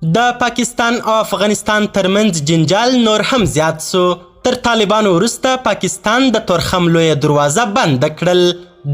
د پاکستان او افغانستان ترمنځ جنجال نور هم زیات سو. تر طالبانو وروسته پاکستان د تورخم لویه دروازه بنده کړل.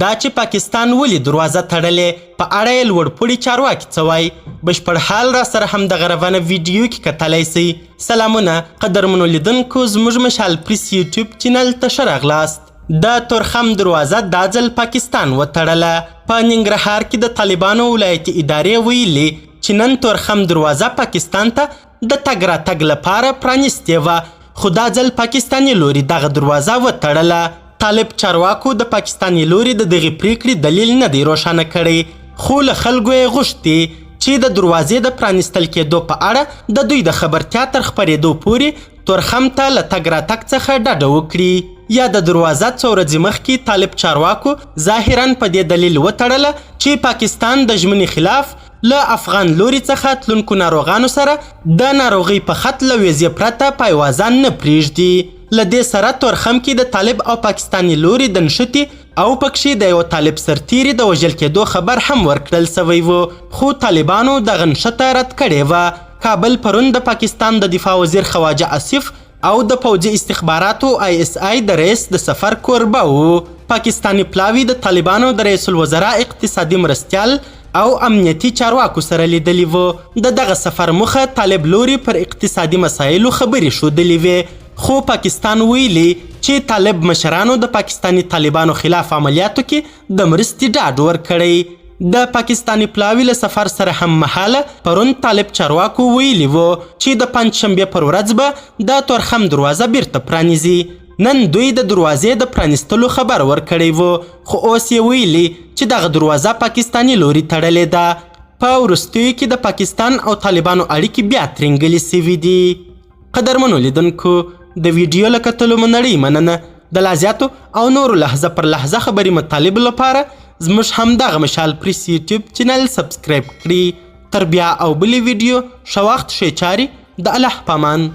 دا چې پاکستان ولې دروازه تړلې په اړه یې لوړپوړي چارواکي څه وایي. بشپړ حال را سره هم د غربانه ویډیو کې کتلی سئ. سلامونه قدرمنو لیدونکو، زموږ مشال پریس یوټیوب چینل ته ښه راغلاست. د تورخم دروازه دا ځل پاکستان وتړله. په ننګرهار کې د طالبانو ولایتي ادارې ویلي چې نن تورخم دروازه پاکستان ته د تګ راتګ لپاره پرانیستې وه، خو دا ځل پاکستاني لوري دغه دروازه وتړله. طالب چارواکو د پاکستاني لوري د دغې پریکړې دلیل نه دی روښانه کړی، خو له خلکو یې غوښتي چې د دروازې د پرانیستل کېدو په اړه د دوی د خبرتیا تر خپرېدو پورې تورخم ته له تګ راتګ څخه ډډه وکړي. یا د دروازه څو ورځې مخکې طالب چارواکو ظاهراً په دې دلیل وتړله چې پاکستان د ژمنې خلاف له افغان لوري څخه تلونکو ناروغانو سره د ناروغۍ په خط له ویزې پرته پایوازان نه پرېږدي. له دې سره تورخم کې د طالب او پاکستاني لوري د نښتې او پکښې د یو طالب سرتیري د وژل کېدو خبر هم ورکړل سوی و، خو طالبانو دغه نښته رد کړې وه. کابل پرون د پاکستان د دفاع وزیر خواجه آصف او د پوځي استخباراتو ISI د رئیس د سفر کوربه و. پاکستاني پلاوي د طالبانو د رئیس الوزرا اقتصادي مرستیال او امنیتي چارواکو سره لیدلی و. د دغه سفر موخه طالب لوري پر اقتصادي مسایلو خبرې ښودلې وې، خو پاکستان ویلي چې طالب مشرانو د پاکستاني طالبانو خلاف عملیاتو کې د مرستې ډاډ ورکړی. د پاکستاني پلاوي له سفر سره هم مهاله پرون طالب چارواکو ویلي وو چې د پنجشنبې پر ورځ به د تورخم دروازه بیرته پرانیزي. نن دوی د دروازې د پرانیستلو خبر ورکړی وو، خو اوس یې ویلي چې دغه دروازه پاکستاني لوري تړلې ده. په وروستیو کې د پاکستان او طالبانو اړیکې بیا ترنګلې سوي دي. قدرمنو لیدونکو، د ویډیو له کتلو مو نړۍ مننه. د لا زیاتو او نورو لحظه پر لحظه خبري مطالب لپاره زموږ همدغه مشال پریس یوټیوب چینل سبسکرایب کړي. تر بیا او بلې ویډیو ښه وخت ښې چارې. د الله په امان.